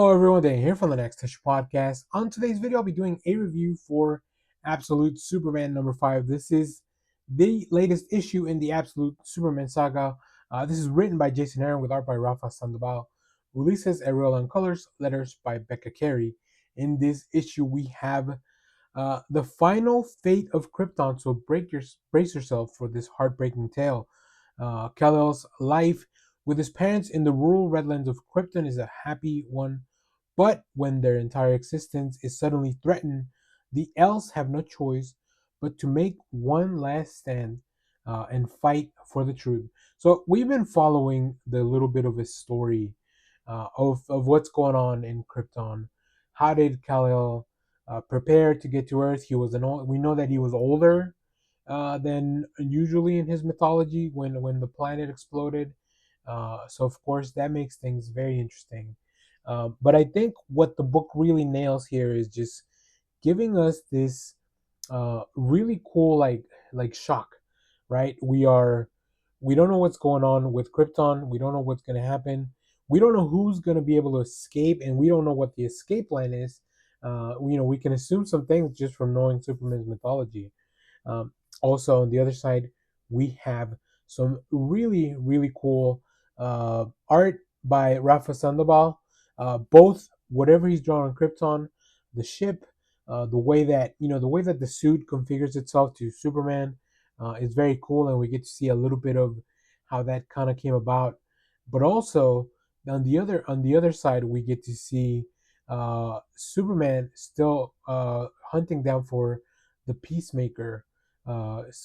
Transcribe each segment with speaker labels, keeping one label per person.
Speaker 1: Hello everyone, Dan here from the Next Issue Podcast. On today's video, I'll be doing a review for Absolute Superman number 5. This is the latest issue in the Absolute Superman saga. This is written by Jason Aaron with art by Rafa Sandoval. Releases Ariel on colors, letters by Becca Carey. In this issue, we have the final fate of Krypton. So brace yourself for this heartbreaking tale. Kal-El's life with his parents in the rural redlands of Krypton is a happy one, but when their entire existence is suddenly threatened, the elves have no choice but to make one last stand and fight for the truth. So we've been following the little bit of his story of what's going on in Krypton. How did Kal-El prepare to get to Earth? We know that he was older than usually in his mythology when the planet exploded. So of course that makes things very interesting. But I think what the book really nails here is just giving us this really cool like shock, right? We don't know what's going on with Krypton. We don't know what's going to happen. We don't know who's going to be able to escape, and we don't know what the escape plan is. We can assume some things just from knowing Superman's mythology. Um, Also, on the other side, we have some really, really cool art by Rafa Sandoval. Both whatever he's drawn on Krypton, the ship, the way that the suit configures itself to Superman is very cool, and we get to see a little bit of how that kind of came about. But also on the other side, we get to see Superman still hunting down for the Peacemaker,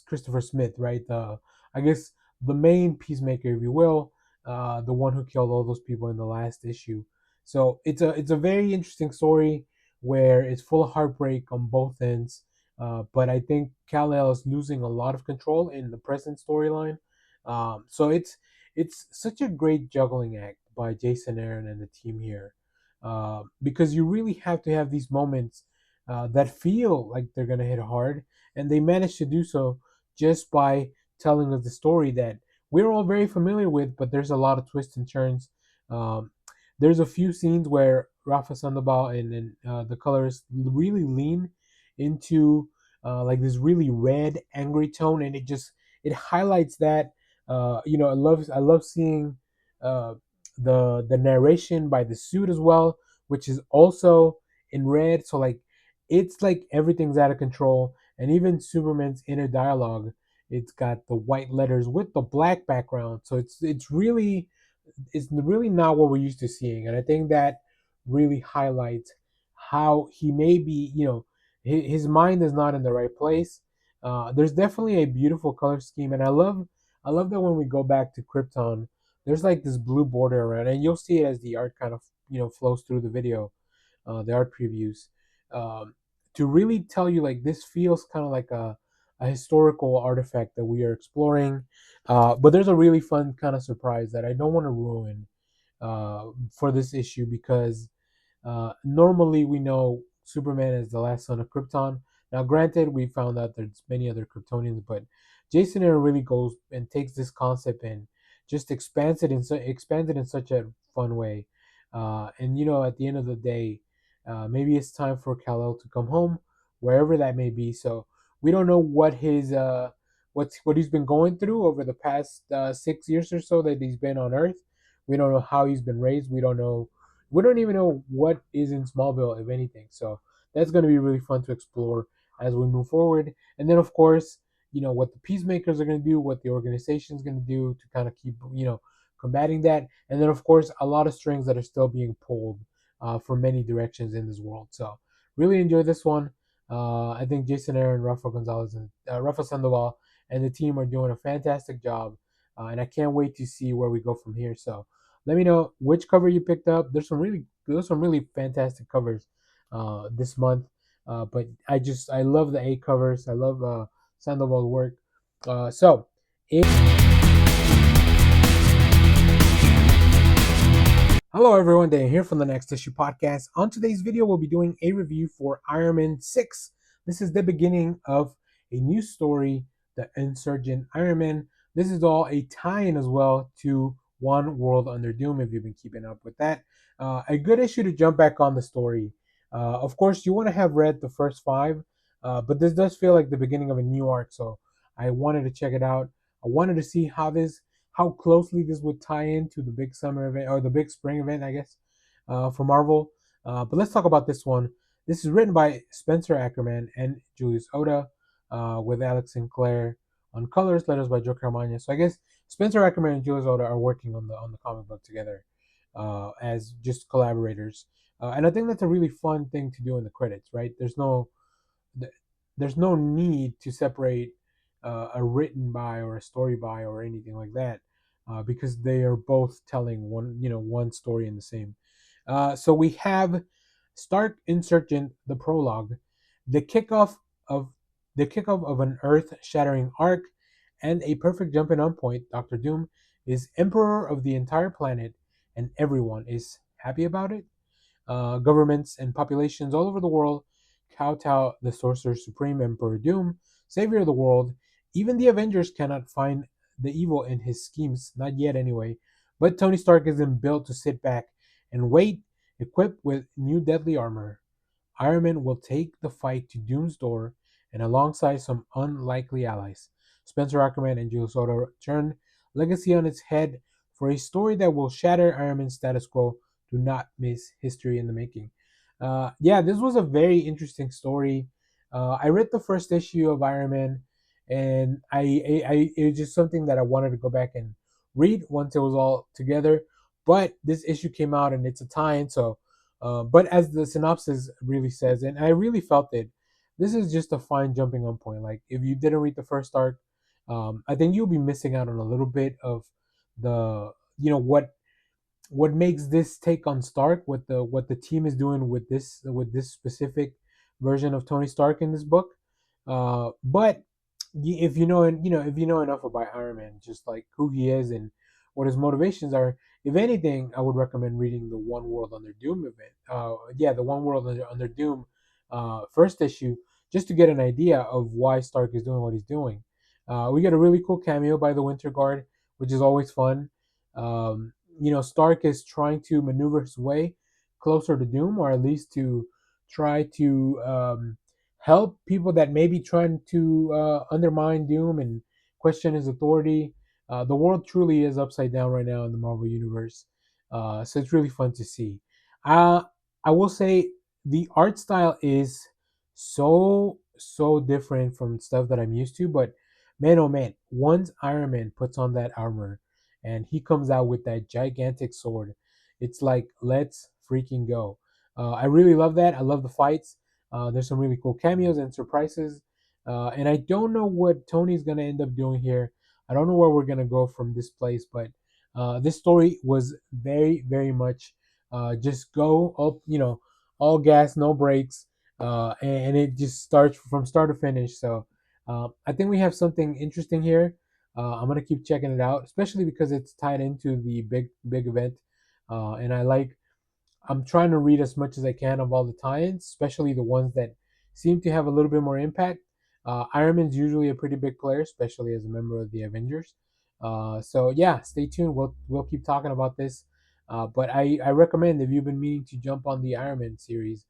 Speaker 1: Christopher Smith, right? I guess the main Peacemaker, if you will, the one who killed all those people in the last issue. So it's a very interesting story where it's full of heartbreak on both ends. But I think Kal-El is losing a lot of control in the present storyline. So it's such a great juggling act by Jason Aaron and the team here, because you really have to have these moments that feel like they're gonna hit hard, and they managed to do so just by telling us the story that we're all very familiar with, but there's a lot of twists and turns. Um, there's a few scenes where Rafa Sandoval and the colors really lean into like this really red, angry tone, and it highlights that. I love seeing uh, the narration by the suit as well, which is also in red. So like it's like everything's out of control, and even Superman's inner dialogue, it's got the white letters with the black background. So it's really not what we're used to seeing, and I think that really highlights how he may be. His mind is not in the right place. There's definitely a beautiful color scheme, and I love that when we go back to Krypton, there's like this blue border around, and you'll see it as the art kind of flows through the video, the art previews, um, to really tell you like this feels kind of like a historical artifact that we are exploring. But there's a really fun kind of surprise that I don't want to ruin for this issue, because normally we know Superman is the last son of Krypton. Now, granted, we found out there's many other Kryptonians, but Jason Aaron really goes and takes this concept and just expands it in such a fun way. And at the end of the day, maybe it's time for Kal-El to come home, wherever that may be. So we don't know what he's been going through over the past 6 years or so that he's been on Earth. We don't know how he's been raised. We don't even know what is in Smallville, if anything. So that's going to be really fun to explore as we move forward. And then, of course, what the Peacemakers are going to do, what the organization is going to do to kind of keep, combating that. And then, of course, a lot of strings that are still being pulled from many directions in this world. So really enjoy this one. I think Jason Aaron, Rafa Gonzalez, and Rafa Sandoval and the team are doing a fantastic job. And I can't wait to see where we go from here. So let me know which cover you picked up. There's some really fantastic covers this month. But I love the A covers. I love Sandoval's work. So if Hello everyone, Dan here from the Next Issue Podcast. On today's video, we'll be doing a review for Iron Man 6. This is the beginning of a new story, The Insurgent Iron Man. This is all a tie-in as well to One World Under Doom, if you've been keeping up with that. A good issue to jump back on the story. Of course, you want to have read the first five, but this does feel like the beginning of a new arc, so I wanted to check it out. I wanted to see how closely this would tie into the big summer event or the big spring event, I guess, for Marvel. But let's talk about this one. This is written by Spencer Ackerman and Julius Oda, with Alex Sinclair on colors, letters by Joe Caramagna. So I guess Spencer Ackerman and Julius Oda are working on the comic book together as just collaborators, and I think that's a really fun thing to do in the credits. Right? There's no need to separate a written by or a story by or anything like that, because they are both telling one story in the same. So we have Stark Insurgent, the prologue, the kickoff of the kickoff of an earth-shattering arc, and a perfect jumping on point. Doctor Doom is emperor of the entire planet, and everyone is happy about it. Governments and populations all over the world kowtow the Sorcerer Supreme Emperor Doom, savior of the world. Even the Avengers cannot find the evil in his schemes, not yet anyway. But Tony Stark isn't built to sit back and wait, equipped with new deadly armor. Iron Man will take the fight to Doom's door, and alongside some unlikely allies, Spencer Ackerman and Jules Soto turn legacy on its head for a story that will shatter Iron Man's status quo. Do not miss history in the making. Yeah, this was a very interesting story. I read the first issue of Iron Man, and it was just something that I wanted to go back and read once it was all together. But this issue came out, and it's a tie-in, so but as the synopsis really says, and I really felt it, this is just a fine jumping on point. Like if you didn't read the first arc, I think you'll be missing out on a little bit of the what makes this take on Stark, what the team is doing with this specific version of Tony Stark in this book. But if you know if you know enough about Iron Man, just like who he is and what his motivations are, if anything, I would recommend reading the One World Under Doom event. Yeah, the One World Under Doom first issue, just to get an idea of why Stark is doing what he's doing. We get a really cool cameo by the Winter Guard, which is always fun. Stark is trying to maneuver his way closer to Doom, or at least to try to help people that may be trying to undermine Doom and question his authority. The world truly is upside down right now in the Marvel Universe, so it's really fun to see. Uh, I will say the art style is so different from stuff that I'm used to, but man, oh man, once Iron Man puts on that armor and he comes out with that gigantic sword, it's like let's freaking go. I really love that. I love the fights. There's some really cool cameos and surprises. And I don't know what Tony's going to end up doing here. I don't know where we're going to go from this place, but this story was very much just go up, all gas, no brakes. And it just starts from start to finish. So I think we have something interesting here. I'm going to keep checking it out, especially because it's tied into the big event. And I'm trying to read as much as I can of all the tie-ins, especially the ones that seem to have a little bit more impact. Iron Man's usually a pretty big player, especially as a member of the Avengers. So yeah, stay tuned. We'll keep talking about this. But I recommend, if you've been meaning to jump on the Iron Man series,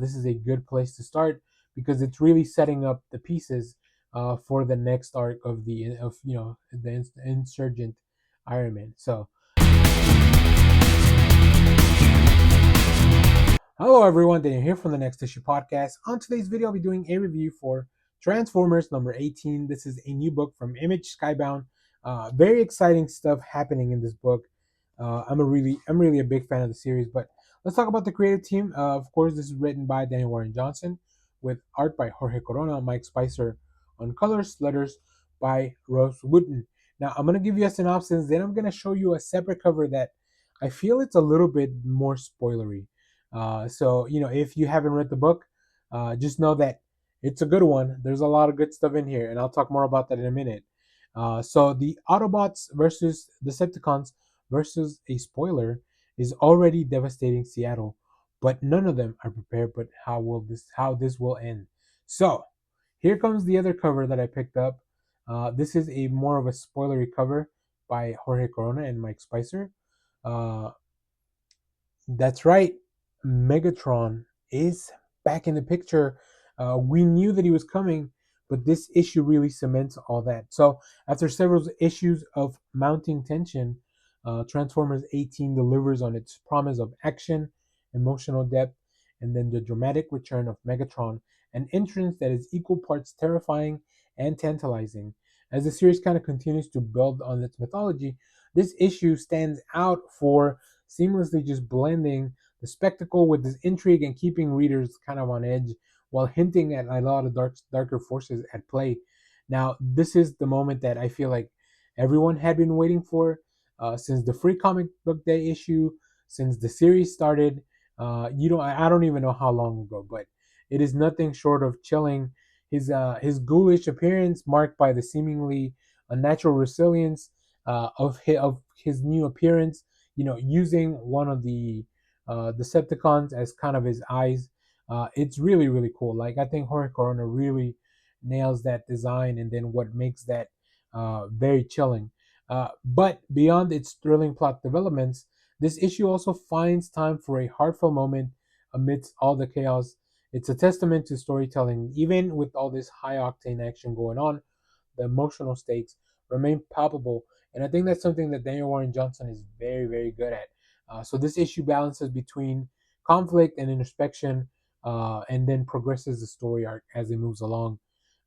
Speaker 1: this is a good place to start because it's really setting up the pieces for the next arc of the Insurgent Iron Man. So hello everyone, Daniel here from the Next Issue Podcast. On today's video, I'll be doing a review for Transformers number 18. This is a new book from Image Skybound. Very exciting stuff happening in this book. I'm really a big fan of the series, but let's talk about the creative team. Of course, this is written by Daniel Warren Johnson with art by Jorge Corona, Mike Spicer on colors, letters by Rose Wooden. Now, I'm going to give you a synopsis, then I'm going to show you a separate cover that I feel it's a little bit more spoilery. So if you haven't read the book, just know that it's a good one. There's a lot of good stuff in here, and I'll talk more about that in a minute. So the Autobots versus Decepticons versus a spoiler is already devastating Seattle, but none of them are prepared. But how this will end? So here comes the other cover that I picked up. This is a more of a spoilery cover. by Jorge Corona and Mike Spicer. Uh, that's right. Megatron is back in the picture. We knew that he was coming, but this issue really cements all that. So, after several issues of mounting tension, Transformers 18 delivers on its promise of action, emotional depth, and then the dramatic return of Megatron, an entrance that is equal parts terrifying and tantalizing. As the series kind of continues to build on its mythology, this issue stands out for seamlessly just blending the spectacle with this intrigue and keeping readers kind of on edge while hinting at a lot of darker forces at play. Now, this is the moment that I feel like everyone had been waiting for since the free comic book day issue, since the series started. I don't even know how long ago, but it is nothing short of chilling. His ghoulish appearance, marked by the seemingly unnatural resilience of his new appearance, using one of the Decepticons as kind of his eyes. It's really, really cool. Like, I think Jorge Corona really nails that design, and then what makes that very chilling. But beyond its thrilling plot developments, this issue also finds time for a heartfelt moment amidst all the chaos. It's a testament to storytelling. Even with all this high octane action going on, the emotional stakes remain palpable. And I think that's something that Daniel Warren Johnson is very, very good at. So this issue balances between conflict and introspection, and then progresses the story arc as it moves along.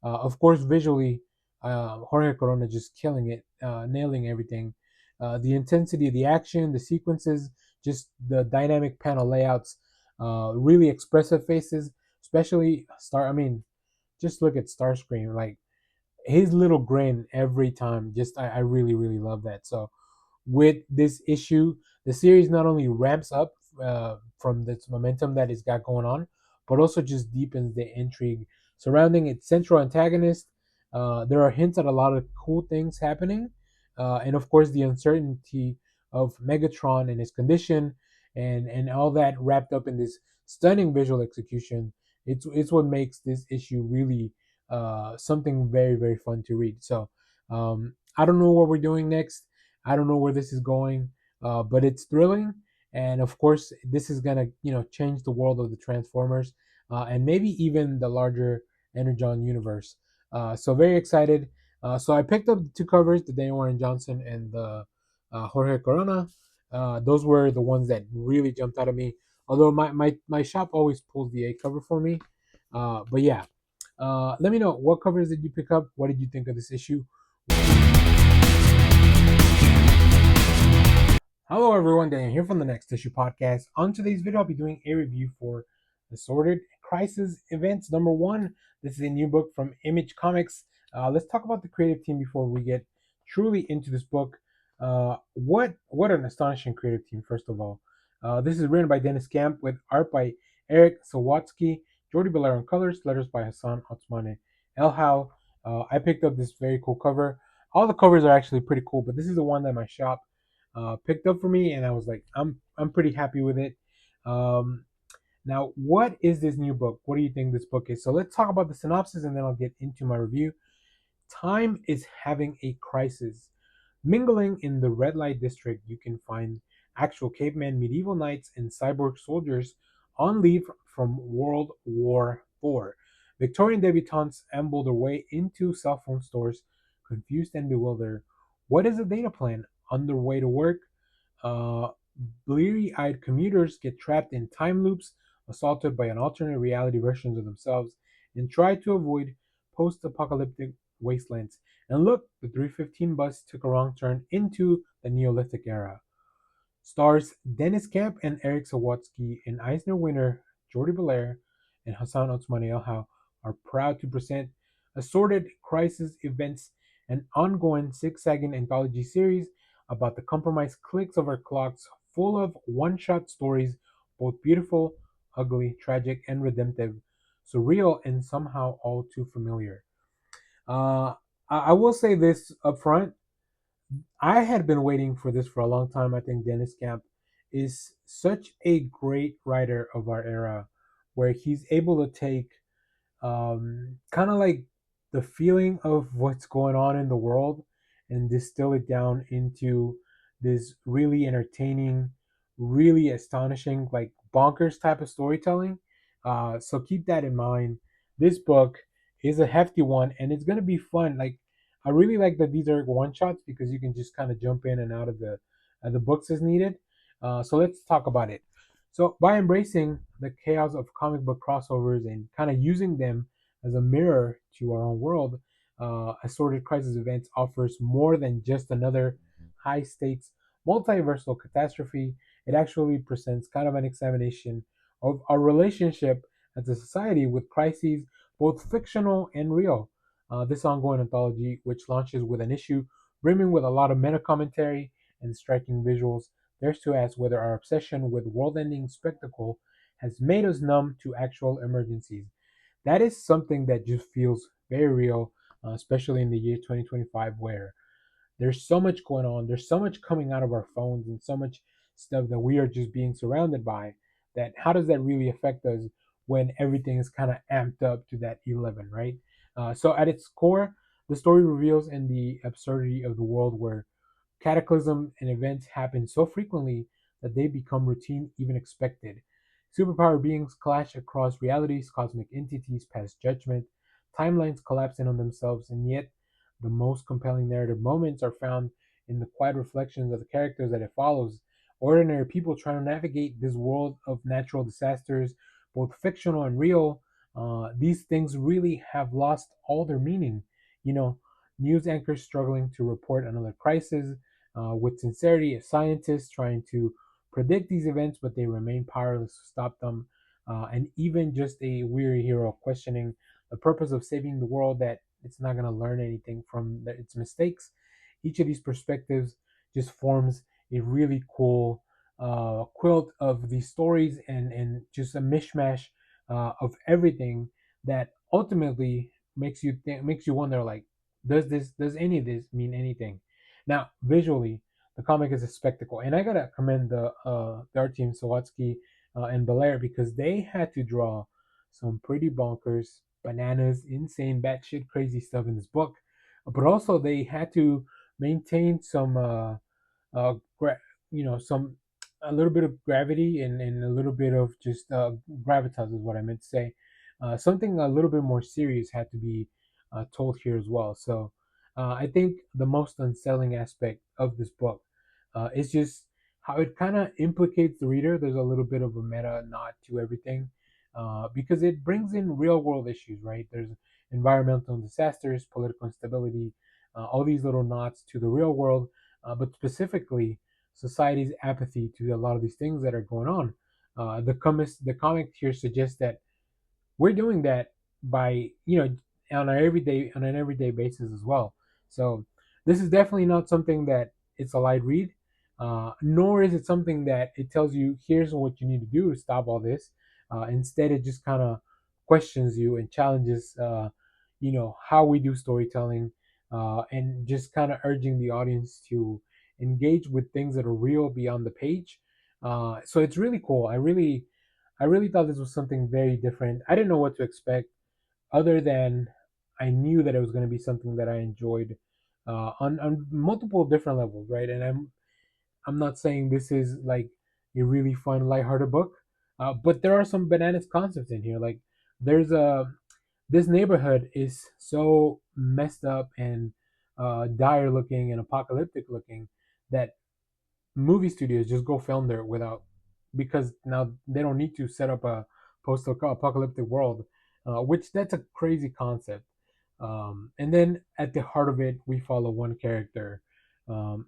Speaker 1: Of course, visually, Jorge Corona just killing it, nailing everything. The intensity of the action, the sequences, just the dynamic panel layouts, really expressive faces, especially Star. I mean, just look at Starscream. Like, his little grin every time, just I really, really love that. So with this issue, the series not only ramps up from this momentum that it's got going on, but also just deepens the intrigue surrounding its central antagonist. There are hints at a lot of cool things happening, and of course the uncertainty of Megatron and his condition, and all that wrapped up in this stunning visual execution. It's what makes this issue really something very, very fun to read. So I don't know what we're doing next. I don't know where this is going, but it's thrilling, and of course, this is gonna change the world of the Transformers, and maybe even the larger Energon universe. So very excited. So I picked up the two covers, the Daniel Warren Johnson and the Jorge Corona. Those were the ones that really jumped out at me. Although my shop always pulls the A cover for me. But yeah, let me know, what covers did you pick up? What did you think of this issue? Hello everyone, Daniel here from the Next Issue Podcast. On today's video, I'll be doing a review for Assorted Crisis Events number 1. This is a new book from Image Comics. Let's talk about the creative team before we get truly into this book. What an astonishing creative team, first of all. This is written by Dennis Camp with art by Eric Sawatsky, Jordi Belair on colors, letters by Hassan Otsmane Elhau. I picked up this very cool cover. All the covers are actually pretty cool, but this is the one that my shop picked up for me, and I was like, I'm pretty happy with it. Um, Now, what is this new book? What do you think this book is? So let's talk about the synopsis, and then I'll get into my review. Time is having a crisis. Mingling in the red light district, you can find actual caveman medieval knights and cyborg soldiers on leave from World War IV. Victorian debutantes amble their way into cell phone stores, confused and bewildered. What is the data plan? On their way to work, uh, bleary eyed commuters get trapped in time loops, assaulted by an alternate reality versions of themselves, and try to avoid post apocalyptic wastelands. And look, the 315 bus took a wrong turn into the Neolithic era. Stars Dennis Camp and Eric Sawatsky, and Eisner winner Jordi Belair and Hassan Otsmane Elhau are proud to present assorted crisis events, an ongoing zigzagging anthology series about the compromised clicks of our clocks, full of one-shot stories, both beautiful, ugly, tragic, and redemptive, surreal, and somehow all too familiar. Uh, I will say this up front. I had been waiting for this for a long time. I think Dennis Camp is such a great writer of our era, where he's able to take kind of like the feeling of what's going on in the world, and distill it down into this really entertaining, really astonishing, like bonkers type of storytelling. So keep that in mind. This book is a hefty one, and it's gonna be fun. Like I really like that these are one shots because you can just kind of jump in and out of the books as needed. So let's talk about it. So by embracing the chaos of comic book crossovers and kind of using them as a mirror to our own world, Assorted Crisis Events offers more than just another high stakes multiversal catastrophe. It actually presents kind of an examination of our relationship as a society with crises, both fictional and real. This ongoing anthology, which launches with an issue brimming with a lot of meta commentary and striking visuals, dares to ask whether our obsession with world ending spectacle has made us numb to actual emergencies. That is something that just feels very real, especially in the year 2025, where there's so much going on, there's so much coming out of our phones, and so much stuff that we are just being surrounded by. That how does that really affect us when everything is kind of amped up to that 11, right? So at its core, the story reveals in the absurdity of the world where cataclysm and events happen so frequently that they become routine, even expected. Superpower beings clash across realities, cosmic entities pass judgment, timelines collapse in on themselves, and yet the most compelling narrative moments are found in the quiet reflections of the characters that it follows. Ordinary people trying to navigate this world of natural disasters, both fictional and real. These things really have lost all their meaning. You know, news anchors struggling to report another crisis, with sincerity, a scientist trying to predict these events, but they remain powerless to stop them, and even just a weary hero questioning the purpose of saving the world that it's not going to learn anything from its mistakes. Each of these perspectives just forms a really cool quilt of these stories and just a mishmash of everything that ultimately makes you wonder, like, does any of this mean anything? Now, visually, the comic is a spectacle, and I gotta commend the art team, Sawatsky and Belair, because they had to draw some pretty bonkers, bananas, insane, batshit crazy stuff in this book, but also they had to maintain some gra- some a little bit of gravity and a little bit of just gravitas is what I meant to say. Something a little bit more serious had to be told here as well. So I think the most unsettling aspect of this book is just how it kind of implicates the reader. There's a little bit of a meta nod to everything, because it brings in real world issues, right? There's environmental disasters, political instability, all these little nods to the real world, but specifically society's apathy to a lot of these things that are going on. The comic here suggests that we're doing that by on an everyday basis as well. So this is definitely not something that it's a light read, nor is it something that it tells you here's what you need to do to stop all this. Instead, it just kind of questions you and challenges, how we do storytelling, and just kind of urging the audience to engage with things that are real beyond the page. So it's really cool. I really thought this was something very different. I didn't know what to expect, other than I knew that it was going to be something that I enjoyed on multiple different levels, right? And I'm not saying this is like a really fun, lighthearted book, but there are some bananas concepts in here. Like there's a this neighborhood is so messed up and dire looking and apocalyptic looking that movie studios just go film there without, because now they don't need to set up a post-apocalyptic world, which that's a crazy concept. And then at the heart of it, we follow one character,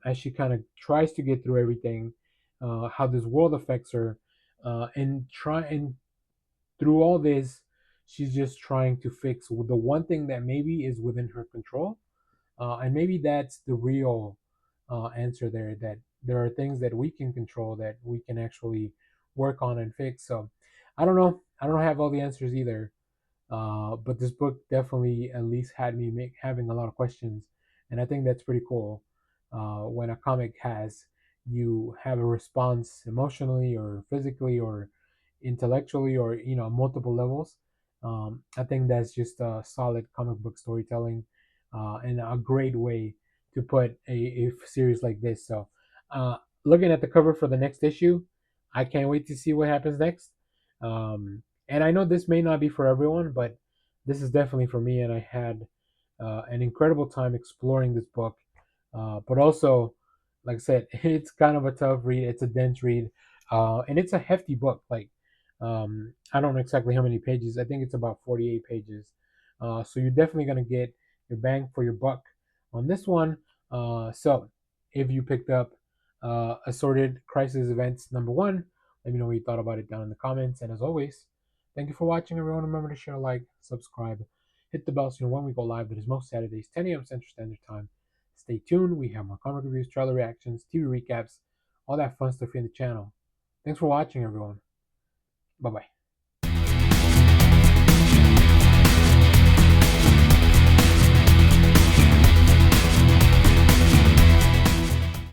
Speaker 1: as she kind of tries to get through everything, how this world affects her, and through all this, she's just trying to fix the one thing that maybe is within her control, and maybe that's the real answer there, that there are things that we can control that we can actually work on and fix. So I don't know. I don't have all the answers either. But this book definitely at least had me having a lot of questions. And I think that's pretty cool. When a comic has you have a response emotionally or physically or intellectually or multiple levels. I think that's just a solid comic book storytelling, and a great way to put a series like this. So, uh, looking at the cover for the next issue, I can't wait to see what happens next. And I know this may not be for everyone, but this is definitely for me, and I had an incredible time exploring this book. But also, like I said, it's kind of a tough read. It's a dense read, and it's a hefty book. Like, I don't know exactly how many pages. I think it's about 48 pages. So you're definitely gonna get your bang for your buck on this one. So if you picked up Assorted Crisis Events #1, let me know what you thought about it down in the comments. And as always, thank you for watching, everyone. Remember to share, like, subscribe, hit the bell so you know when we go live. That is most Saturdays, 10 a.m. Central Standard Time. Stay tuned. We have more comic reviews, trailer reactions, TV recaps, all that fun stuff here in the channel. Thanks for watching, everyone. Bye bye.